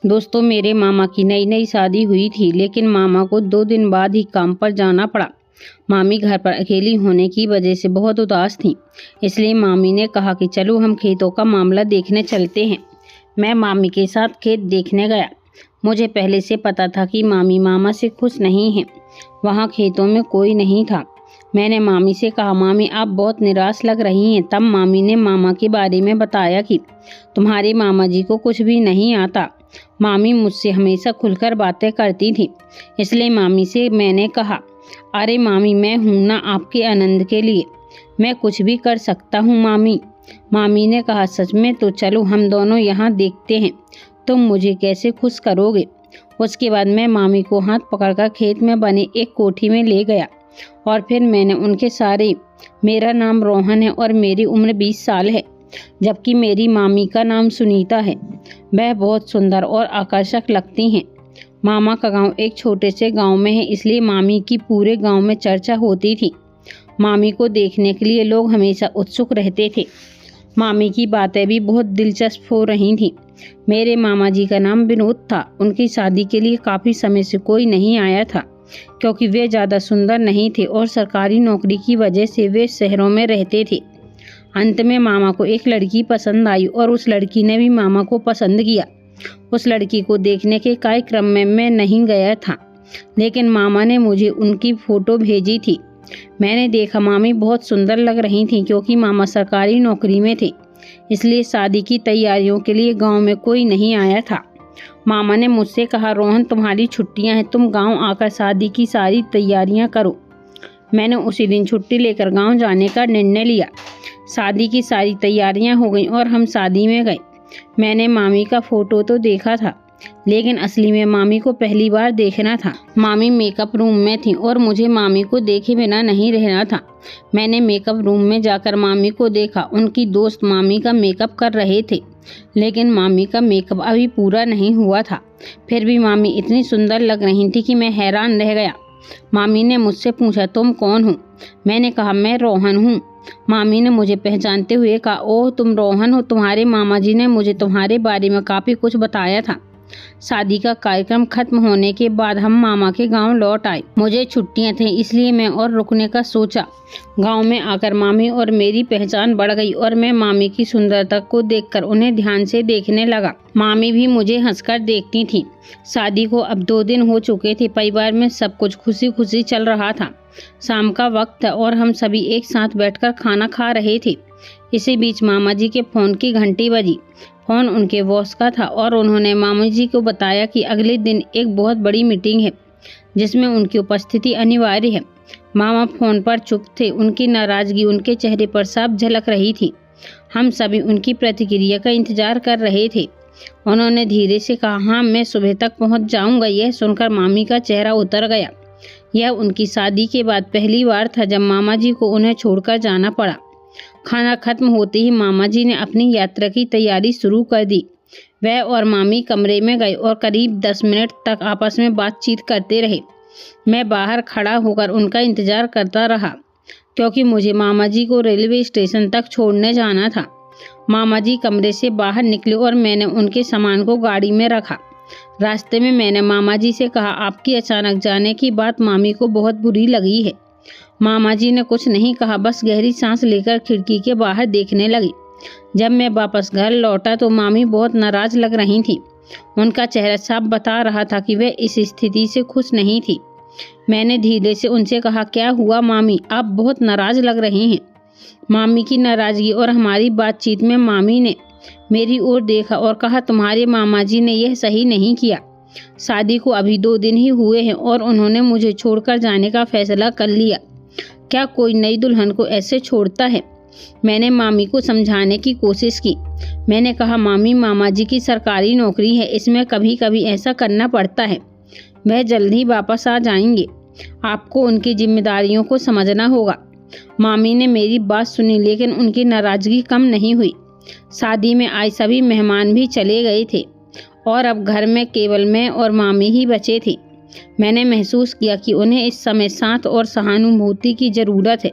दोस्तों, मेरे मामा की नई नई शादी हुई थी, लेकिन मामा को 2 दिन बाद ही काम पर जाना पड़ा। मामी घर पर अकेली होने की वजह से बहुत उदास थी। इसलिए मामी ने कहा कि चलो हम खेतों का मामला देखने चलते हैं। मैं मामी के साथ खेत देखने गया। मुझे पहले से पता था कि मामी मामा से खुश नहीं हैं। वहाँ खेतों में कोई नहीं था। मैंने मामी से कहा, मामी आप बहुत निराश लग रही हैं। तब मामी ने मामा के बारे में बताया कि तुम्हारे मामा जी को कुछ भी नहीं आता। मामी मुझसे हमेशा खुलकर बातें करती थी। इसलिए मामी से मैंने कहा, अरे मामी, मैं हूं ना आपके आनंद के लिए। मैं कुछ भी कर सकता हूं मामी। मामी ने कहा, सच में? तो चलो हम दोनों यहाँ देखते हैं तुम मुझे कैसे खुश करोगे। उसके बाद मैं मामी को हाथ पकड़कर खेत में बने एक कोठी में ले गया और फिर मैंने उनके सारे, मेरा नाम रोहन है और मेरी उम्र 20 साल है, जबकि मेरी मामी का नाम सुनीता है। वह बहुत सुंदर और आकर्षक लगती हैं। मामा का गांव एक छोटे से गांव में है, इसलिए मामी की पूरे गांव में चर्चा होती थी। मामी को देखने के लिए लोग हमेशा उत्सुक रहते थे। मामी की बातें भी बहुत दिलचस्प हो रही थीं। मेरे मामा जी का नाम विनोद था। उनकी शादी के लिए काफ़ी समय से कोई नहीं आया था, क्योंकि वे ज़्यादा सुंदर नहीं थे और सरकारी नौकरी की वजह से वे शहरों में रहते थे। अंत में मामा को एक लड़की पसंद आई और उस लड़की ने भी मामा को पसंद किया। उस लड़की को देखने के कार्यक्रम में मैं नहीं गया था, लेकिन मामा ने मुझे उनकी फ़ोटो भेजी थी। मैंने देखा मामी बहुत सुंदर लग रही थी, क्योंकि मामा सरकारी नौकरी में थे। इसलिए शादी की तैयारियों के लिए गांव में कोई नहीं आया था। मामा ने मुझसे कहा, रोहन तुम्हारी छुट्टियां हैं, तुम गांव आकर शादी की सारी तैयारियां करो। मैंने उसी दिन छुट्टी लेकर गांव जाने का निर्णय लिया। शादी की सारी तैयारियां हो गईं और हम शादी में गए। मैंने मामी का फ़ोटो तो देखा था, लेकिन असली में मामी को पहली बार देखना था। मामी मेकअप रूम में थी और मुझे मामी को देखे बिना नहीं रहना था। मैंने मेकअप रूम में जाकर मामी को देखा। उनकी दोस्त मामी का मेकअप कर रहे थे, लेकिन मामी का मेकअप अभी पूरा नहीं हुआ था। फिर भी मामी इतनी सुंदर लग रही थी कि मैं हैरान रह गया। मामी ने मुझसे पूछा, तुम कौन हो? मैंने कहा, मैं रोहन हूँ। मामी ने मुझे पहचानते हुए कहा, ओह तुम रोहन हो, तुम्हारे मामा जी ने मुझे तुम्हारे बारे में काफ़ी कुछ बताया था। शादी का कार्यक्रम खत्म होने के बाद हम मामा के गांव लौट आए। मुझे छुट्टियां थीं, इसलिए मैं और रुकने का सोचा। गांव में आकर मामी और मेरी पहचान बढ़ गई और मैं मामी की सुंदरता को देखकर उन्हें ध्यान से देखने लगा। मामी भी मुझे हंसकर देखती थी। शादी को अब 2 दिन हो चुके थे। परिवार में सब कुछ खुशी खुशी चल रहा था। शाम का वक्त था और हम सभी एक साथ बैठकर खाना खा रहे थे। इसी बीच मामा जी के फ़ोन की घंटी बजी। फ़ोन उनके बॉस का था और उन्होंने मामा जी को बताया कि अगले दिन एक बहुत बड़ी मीटिंग है, जिसमें उनकी उपस्थिति अनिवार्य है। मामा फ़ोन पर चुप थे। उनकी नाराज़गी उनके चेहरे पर साफ झलक रही थी। हम सभी उनकी प्रतिक्रिया का इंतजार कर रहे थे। उन्होंने धीरे से कहा, हाँ मैं सुबह तक पहुँच जाऊँगा। यह सुनकर मामी का चेहरा उतर गया। यह उनकी शादी के बाद पहली बार था जब मामा जी को उन्हें छोड़कर जाना पड़ा। खाना खत्म होते ही मामा जी ने अपनी यात्रा की तैयारी शुरू कर दी। वह और मामी कमरे में गए और करीब 10 मिनट तक आपस में बातचीत करते रहे। मैं बाहर खड़ा होकर उनका इंतजार करता रहा, क्योंकि मुझे मामा जी को रेलवे स्टेशन तक छोड़ने जाना था। मामा जी कमरे से बाहर निकले और मैंने उनके सामान को गाड़ी में रखा। रास्ते में मैंने मामा जी से कहा, आपकी अचानक जाने की बात मामी को बहुत बुरी लगी है। मामा जी ने कुछ नहीं कहा, बस गहरी सांस लेकर खिड़की के बाहर देखने लगी। जब मैं वापस घर लौटा तो मामी बहुत नाराज लग रही थी। उनका चेहरा साफ बता रहा था कि वे इस स्थिति से खुश नहीं थी। मैंने धीरे से उनसे कहा, क्या हुआ मामी, आप बहुत नाराज लग रही हैं। मामी की नाराजगी और हमारी बातचीत में मामी ने मेरी ओर देखा और कहा, तुम्हारे मामा जी ने यह सही नहीं किया। शादी को अभी 2 दिन ही हुए हैं और उन्होंने मुझे छोड़कर जाने का फैसला कर लिया। क्या कोई नई दुल्हन को ऐसे छोड़ता है? मैंने मामी को समझाने की कोशिश की। मैंने कहा, मामी मामा जी की सरकारी नौकरी है, इसमें कभी कभी ऐसा करना पड़ता है। वह जल्द ही वापस आ जाएंगे। आपको उनकी जिम्मेदारियों को समझना होगा। मामी ने मेरी बात सुनी, लेकिन उनकी नाराजगी कम नहीं हुई। शादी में आए सभी मेहमान भी चले गए थे और अब घर में केवल मैं और मामी ही बचे थे। मैंने महसूस किया कि उन्हें इस समय साथ और सहानुभूति की ज़रूरत है।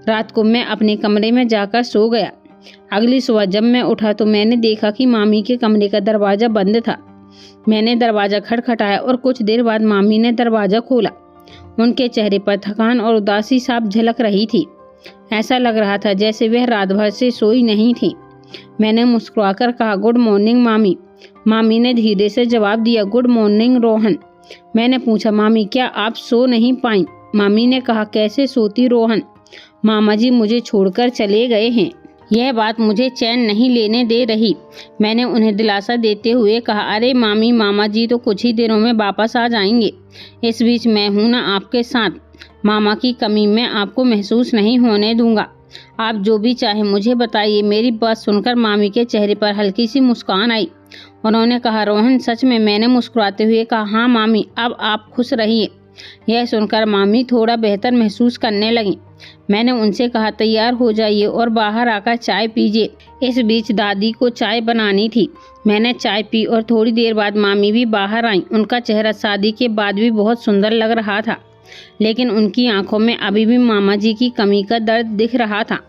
रात को मैं अपने कमरे में जाकर सो गया। अगली सुबह जब मैं उठा तो मैंने देखा कि मामी के कमरे का दरवाज़ा बंद था। मैंने दरवाज़ा खटखटाया और कुछ देर बाद मामी ने दरवाज़ा खोला। उनके चेहरे पर थकान और उदासी साफ झलक रही थी। ऐसा लग रहा था जैसे वह रात भर से सोई नहीं थी। मैंने मुस्कुराकर कहा, गुड मॉर्निंग मामी। मामी ने धीरे से जवाब दिया, गुड मॉर्निंग रोहन। मैंने पूछा, मामी क्या आप सो नहीं पाई? मामी ने कहा, कैसे सोती रोहन, मामा जी मुझे छोड़कर चले गए हैं। यह बात मुझे चैन नहीं लेने दे रही। मैंने उन्हें दिलासा देते हुए कहा, अरे मामी, मामा जी तो कुछ ही दिनों में वापस आ जाएंगे। इस बीच मैं हूं ना आपके साथ। मामा की कमी मैं आपको महसूस नहीं होने दूंगा। आप जो भी चाहे मुझे बताइए। मेरी बात सुनकर मामी के चेहरे पर हल्की सी मुस्कान आई। उन्होंने कहा, रोहन सच में? मैंने मुस्कुराते हुए कहा, हाँ मामी, अब आप खुश रहिए। यह सुनकर मामी थोड़ा बेहतर महसूस करने लगी। मैंने उनसे कहा, तैयार हो जाइए और बाहर आकर चाय पीजिए। इस बीच दादी को चाय बनानी थी। मैंने चाय पी और थोड़ी देर बाद मामी भी बाहर आईं। उनका चेहरा शादी के बाद भी बहुत सुंदर लग रहा था, लेकिन उनकी आंखों में अभी भी मामा जी की कमी का दर्द दिख रहा था।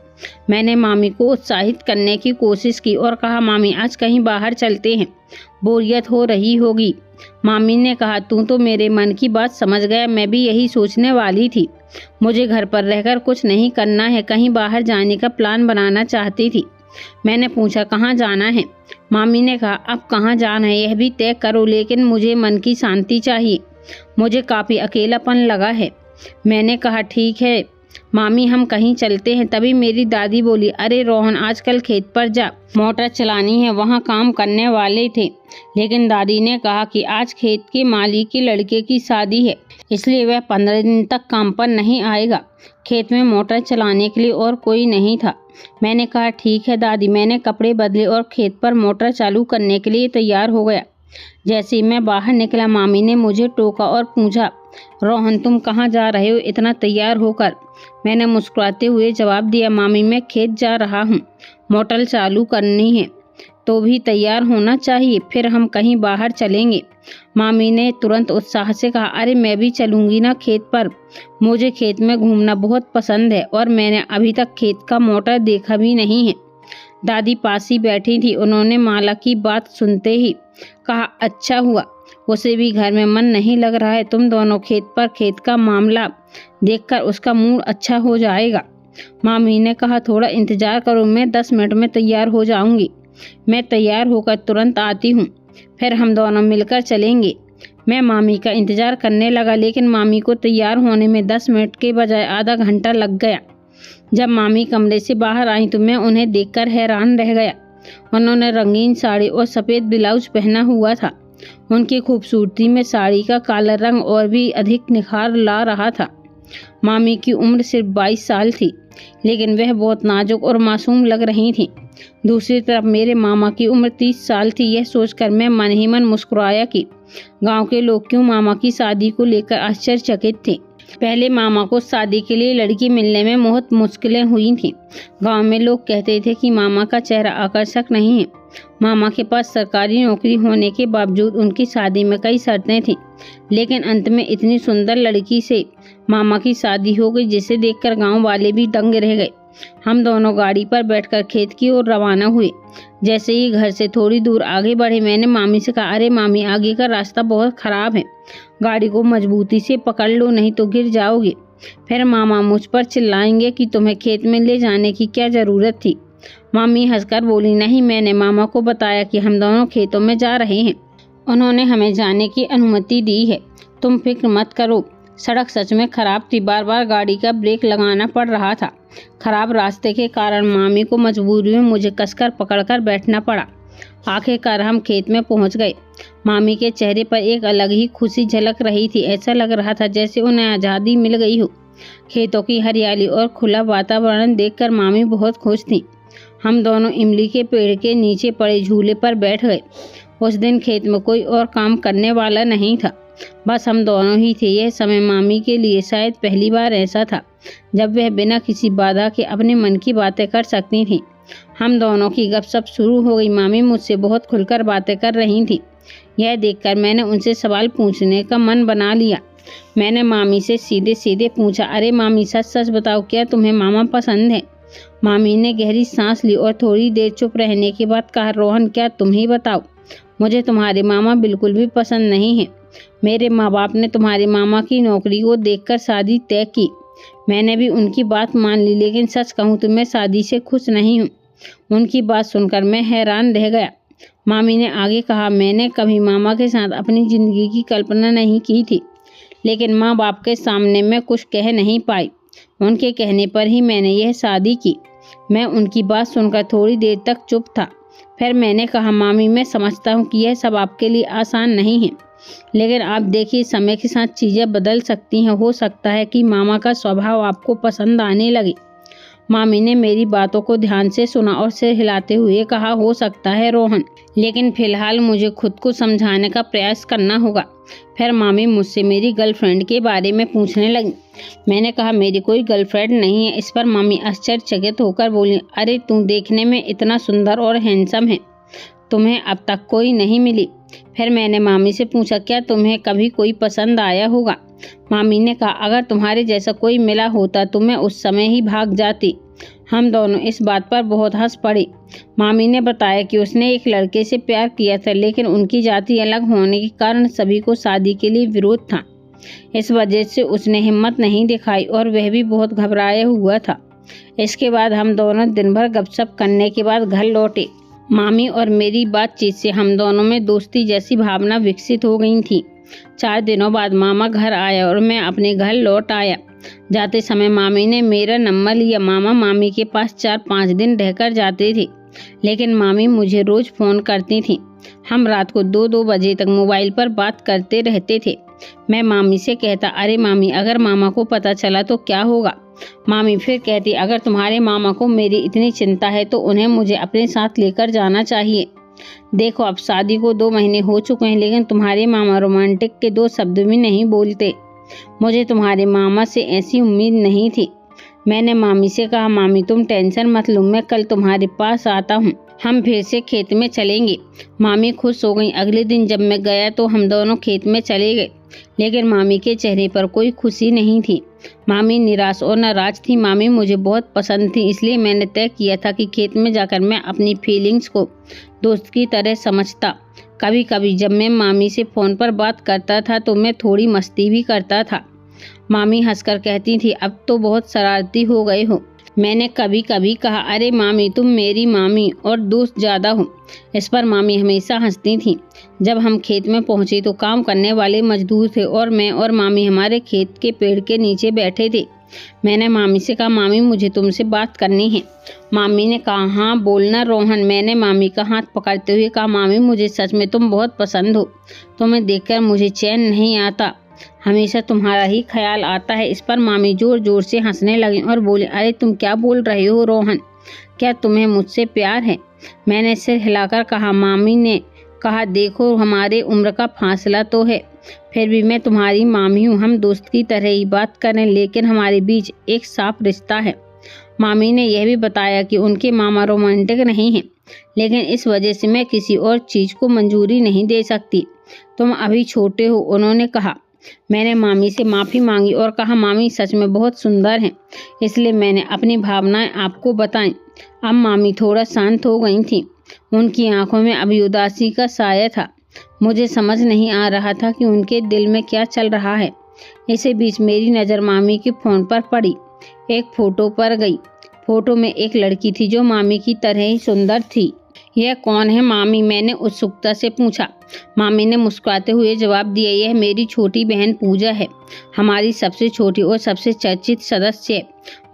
मैंने मामी को उत्साहित करने की कोशिश की और कहा, मामी आज कहीं बाहर चलते हैं, बोरियत हो रही होगी। मामी ने कहा, तू तो मेरे मन की बात समझ गया, मैं भी यही सोचने वाली थी। मुझे घर पर रहकर कुछ नहीं करना है, कहीं बाहर जाने का प्लान बनाना चाहती थी। मैंने पूछा, कहाँ जाना है? मामी ने कहा, अब कहाँ जाना है यह भी तय करो, लेकिन मुझे मन की शांति चाहिए। मुझे काफ़ी अकेलापन लगा है। मैंने कहा, ठीक है मामी, हम कहीं चलते हैं। तभी मेरी दादी बोली, अरे रोहन आजकल खेत पर जा, मोटर चलानी है, वहाँ काम करने वाले थे। लेकिन दादी ने कहा कि आज खेत के मालिक के लड़के की शादी है, इसलिए वह 15 दिन तक काम पर नहीं आएगा। खेत में मोटर चलाने के लिए और कोई नहीं था। मैंने कहा, ठीक है दादी। मैंने कपड़े बदले और खेत पर मोटर चालू करने के लिए तैयार हो गया। जैसे ही मैं बाहर निकला, मामी ने मुझे टोका और पूछा, रोहन तुम कहाँ जा रहे हो इतना तैयार होकर? मैंने मुस्कुराते हुए जवाब दिया, मामी मैं खेत जा रहा हूँ, मोटर चालू करनी है तो भी तैयार होना चाहिए, फिर हम कहीं बाहर चलेंगे। मामी ने तुरंत उत्साह से कहा, अरे मैं भी चलूँगी ना खेत पर, मुझे खेत में घूमना बहुत पसंद है और मैंने अभी तक खेत का मोटर देखा भी नहीं है। दादी पास ही बैठी थी। उन्होंने माला की बात सुनते ही कहा, अच्छा हुआ, उसे भी घर में मन नहीं लग रहा है, तुम दोनों खेत का मामला देखकर उसका मूड अच्छा हो जाएगा। मामी ने कहा, थोड़ा इंतजार करो, मैं 10 मिनट में तैयार हो जाऊंगी। मैं तैयार होकर तुरंत आती हूँ, फिर हम दोनों मिलकर चलेंगे। मैं मामी का इंतजार करने लगा, लेकिन मामी को तैयार होने में 10 मिनट के बजाय आधा घंटा लग गया। जब मामी कमरे से बाहर आई तो मैं उन्हें देखकर हैरान रह गया। उन्होंने रंगीन साड़ी और सफ़ेद ब्लाउज पहना हुआ था। उनकी खूबसूरती में साड़ी का काला रंग और भी अधिक निखार ला रहा था। मामी की उम्र सिर्फ 22 साल थी, लेकिन वह बहुत नाजुक और मासूम लग रही थी। दूसरी तरफ मेरे मामा की उम्र 30 साल थी। यह सोचकर मैं मन ही मन मुस्कुराया कि गांव के लोग क्यों मामा की शादी को लेकर आश्चर्यचकित थे। पहले मामा को शादी के लिए लड़की मिलने में बहुत मुश्किलें हुई थीं। गांव में लोग कहते थे कि मामा का चेहरा आकर्षक नहीं है। मामा के पास सरकारी नौकरी होने के बावजूद उनकी शादी में कई शर्तें थीं, लेकिन अंत में इतनी सुंदर लड़की से मामा की शादी हो गई, जिसे देखकर गांव वाले भी दंग रह गए। हम दोनों गाड़ी पर बैठकर खेत की ओर रवाना हुए। जैसे ही घर से थोड़ी दूर आगे बढ़े, मैंने मामी से कहा, अरे मामी आगे का रास्ता बहुत खराब है, गाड़ी को मजबूती से पकड़ लो नहीं तो गिर जाओगे। फिर मामा मुझ पर चिल्लाएंगे कि तुम्हें खेत में ले जाने की क्या ज़रूरत थी। मामी हंसकर बोली, नहीं, मैंने मामा को बताया कि हम दोनों खेतों में जा रहे हैं, उन्होंने हमें जाने की अनुमति दी है, तुम फिक्र मत करो। सड़क सच में खराब थी, बार बार गाड़ी का ब्रेक लगाना पड़ रहा था। खराब रास्ते के कारण मामी को मजबूरी में मुझे कसकर पकड़कर बैठना पड़ा। आखिरकार हम खेत में पहुंच गए। मामी के चेहरे पर एक अलग ही खुशी झलक रही थी। ऐसा लग रहा था जैसे उन्हें आज़ादी मिल गई हो। खेतों की हरियाली और खुला वातावरण देखकर मामी बहुत खुश थी। हम दोनों इमली के पेड़ के नीचे पड़े झूले पर बैठ गए। उस दिन खेत में कोई और काम करने वाला नहीं था, बस हम दोनों ही थे। यह समय मामी के लिए शायद पहली बार ऐसा था जब वह बिना किसी बाधा के अपने मन की बातें कर सकती थी। हम दोनों की गपशप शुरू हो गई। मामी मुझसे बहुत खुलकर बातें कर रही थी। यह देखकर मैंने उनसे सवाल पूछने का मन बना लिया। मैंने मामी से सीधे सीधे पूछा, अरे मामी सच सच बताओ, क्या तुम्हें मामा पसंद है? मामी ने गहरी सांस ली और थोड़ी देर चुप रहने के बाद कहा, रोहन क्या तुम ही बताओ, मुझे तुम्हारे मामा बिल्कुल भी पसंद नहीं है। मेरे माँ बाप ने तुम्हारे मामा की नौकरी को देखकर शादी तय की। मैंने भी उनकी बात मान ली, लेकिन सच कहूँ तो मैं शादी से खुश नहीं हूँ। उनकी बात सुनकर मैं हैरान रह गया। मामी ने आगे कहा, मैंने कभी मामा के साथ अपनी ज़िंदगी की कल्पना नहीं की थी, लेकिन माँ बाप के सामने मैं कुछ कह नहीं पाई। उनके कहने पर ही मैंने यह शादी की। मैं उनकी बात सुनकर थोड़ी देर तक चुप था। फिर मैंने कहा, मामी मैं समझता हूँ कि यह सब आपके लिए आसान नहीं है, लेकिन आप देखिए समय के साथ चीज़ें बदल सकती हैं। हो सकता है कि मामा का स्वभाव आपको पसंद आने लगे। मामी ने मेरी बातों को ध्यान से सुना और सिर हिलाते हुए कहा, हो सकता है रोहन, लेकिन फिलहाल मुझे खुद को समझाने का प्रयास करना होगा। फिर मामी मुझसे मेरी गर्लफ्रेंड के बारे में पूछने लगी। मैंने कहा, मेरी कोई गर्लफ्रेंड नहीं है। इस पर मामी आश्चर्यचकित होकर बोली, अरे तू देखने में इतना सुंदर और हैंडसम है, तुम्हें अब तक कोई नहीं मिली। फिर मैंने मामी से पूछा, क्या तुम्हें कभी कोई पसंद आया होगा? मामी ने कहा, अगर तुम्हारे जैसा कोई मिला होता तो मैं उस समय ही भाग जाती। हम दोनों इस बात पर बहुत हंस पड़े। मामी ने बताया कि उसने एक लड़के से प्यार किया था, लेकिन उनकी जाति अलग होने के कारण सभी को शादी के लिए विरोध था। इस वजह से उसने हिम्मत नहीं दिखाई और वह भी बहुत घबराया हुआ था। इसके बाद हम दोनों दिन भर गपशप करने के बाद घर लौटे। मामी और मेरी बातचीत से हम दोनों में दोस्ती जैसी भावना विकसित हो गई थी। 4 दिनों बाद मामा घर आया और मैं अपने घर लौट आया। जाते समय मामी ने मेरा नंबर लिया। मामा मामी के पास 4-5 दिन रहकर जाते थे, लेकिन मामी मुझे रोज फ़ोन करती थी। हम रात को 2-2 बजे तक मोबाइल पर बात करते रहते थे। मैं मामी से कहता, अरे मामी, अगर मामा को पता चला तो क्या होगा? मामी फिर कहती, अगर तुम्हारे मामा को मेरी इतनी चिंता है तो उन्हें मुझे अपने साथ लेकर जाना चाहिए। देखो, अब शादी को 2 महीने हो चुके हैं, लेकिन तुम्हारे मामा रोमांटिक के 2 शब्द भी नहीं बोलते। मुझे तुम्हारे मामा से ऐसी उम्मीद नहीं थी। मैंने मामी से कहा, मामी तुम टेंशन मत लो, मैं कल तुम्हारे पास आता हूँ, हम फिर से खेत में चलेंगे। मामी खुश हो गई। अगले दिन जब मैं गया तो हम दोनों खेत में चले गए, लेकिन मामी के चेहरे पर कोई खुशी नहीं थी। मामी निराश और नाराज थी। मामी मुझे बहुत पसंद थी, इसलिए मैंने तय किया था कि खेत में जाकर मैं अपनी फीलिंग्स को दोस्त की तरह समझता। कभी कभी जब मैं मामी से फ़ोन पर बात करता था तो मैं थोड़ी मस्ती भी करता था। मामी हंसकर कहती थी, अब तो बहुत शरारती हो गए हो। मैंने कभी कभी कहा, अरे मामी, तुम मेरी मामी और दोस्त ज़्यादा हो। इस पर मामी हमेशा हंसती थी। जब हम खेत में पहुंचे तो काम करने वाले मजदूर थे और मैं और मामी हमारे खेत के पेड़ के नीचे बैठे थे। मैंने मामी से कहा, मामी मुझे तुमसे बात करनी है। मामी ने कहा, हाँ बोलना रोहन। मैंने मामी का हाथ पकड़ते हुए कहा, मामी मुझे सच में तुम बहुत पसंद हो। तुम्हें देखकर मुझे चैन नहीं आता, हमेशा तुम्हारा ही ख्याल आता है। इस पर मामी जोर जोर से हंसने लगी और बोली, अरे तुम क्या बोल रहे हो रोहन, क्या तुम्हें मुझसे प्यार है? मैंने सिर हिलाकर कहा। मामी ने कहा, देखो हमारे उम्र का फासला तो है, फिर भी मैं तुम्हारी मामी हूँ। हम दोस्त की तरह ही बात करें, लेकिन हमारे बीच एक साफ रिश्ता है। मामी ने यह भी बताया कि उनके मामा रोमांटिक नहीं हैं, लेकिन इस वजह से मैं किसी और चीज़ को मंजूरी नहीं दे सकती। तुम अभी छोटे हो, उन्होंने कहा। मैंने मामी से माफ़ी मांगी और कहा, मामी सच में बहुत सुंदर हैं, इसलिए मैंने अपनी भावनाएं आपको बताईं। अब मामी थोड़ा शांत हो गई थी। उनकी आंखों में अभी उदासी का साया था। मुझे समझ नहीं आ रहा था कि उनके दिल में क्या चल रहा है। इसी बीच मेरी नज़र मामी के फ़ोन पर पड़ी। एक फ़ोटो पर गई। फ़ोटो में एक लड़की थी जो मामी की तरह ही सुंदर थी। यह कौन है मामी? मैंने उत्सुकता से पूछा। मामी ने मुस्कुराते हुए जवाब दिया, यह मेरी छोटी बहन पूजा है, हमारी सबसे छोटी और सबसे चर्चित सदस्य है।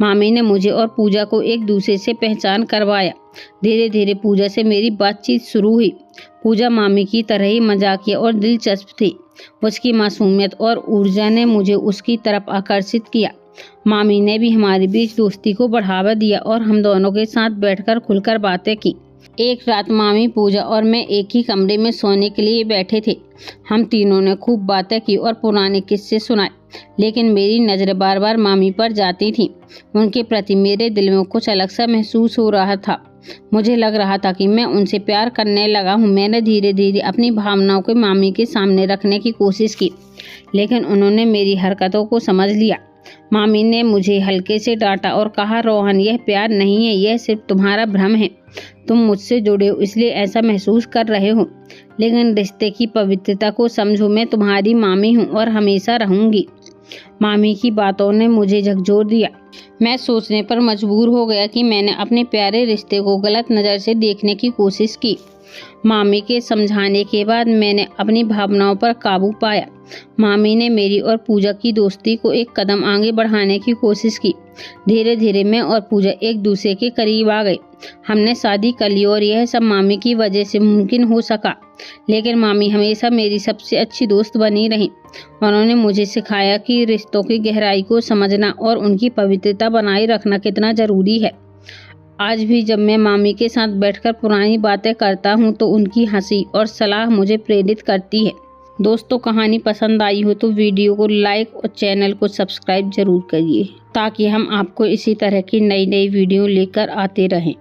मामी ने मुझे और पूजा को एक दूसरे से पहचान करवाया। धीरे धीरे पूजा से मेरी बातचीत शुरू हुई। पूजा मामी की तरह ही मजाकिया और दिलचस्प थी। उसकी मासूमियत और ऊर्जा ने मुझे उसकी तरफ आकर्षित किया। मामी ने भी हमारे बीच दोस्ती को बढ़ावा दिया और हम दोनों के साथ बैठकर खुलकर बातें की। एक रात मामी, पूजा और मैं एक ही कमरे में सोने के लिए बैठे थे। हम तीनों ने खूब बातें की और पुराने किस्से सुनाए, लेकिन मेरी नज़र बार बार मामी पर जाती थी। उनके प्रति मेरे दिल में कुछ अलग सा महसूस हो रहा था। मुझे लग रहा था कि मैं उनसे प्यार करने लगा हूँ। मैंने धीरे धीरे अपनी भावनाओं को मामी के सामने रखने की कोशिश की, लेकिन उन्होंने मेरी हरकतों को समझ लिया। मामी ने मुझे हल्के से डांटा और कहा, रोहन यह प्यार नहीं है, यह सिर्फ तुम्हारा भ्रम है। तुम मुझसे जुड़े हो इसलिए ऐसा महसूस कर रहे हो, लेकिन रिश्ते की पवित्रता को समझो। मैं तुम्हारी मामी हूँ और हमेशा रहूंगी। मामी की बातों ने मुझे झकझोर दिया। मैं सोचने पर मजबूर हो गया कि मैंने अपने प्यारे रिश्ते को गलत नज़र से देखने की कोशिश की। मामी के समझाने के बाद मैंने अपनी भावनाओं पर काबू पाया। मामी ने मेरी और पूजा की दोस्ती को एक कदम आगे बढ़ाने की कोशिश की। धीरे धीरे मैं और पूजा एक दूसरे के करीब आ गए। हमने शादी कर ली और यह सब मामी की वजह से मुमकिन हो सका। लेकिन मामी हमेशा मेरी सबसे अच्छी दोस्त बनी रही। उन्होंने मुझे सिखाया कि रिश्तों की गहराई को समझना और उनकी पवित्रता बनाए रखना कितना ज़रूरी है। आज भी जब मैं मामी के साथ बैठकर पुरानी बातें करता हूँ तो उनकी हंसी और सलाह मुझे प्रेरित करती है। दोस्तों, कहानी पसंद आई हो तो वीडियो को लाइक और चैनल को सब्सक्राइब जरूर करिए ताकि हम आपको इसी तरह की नई नई वीडियो लेकर आते रहें।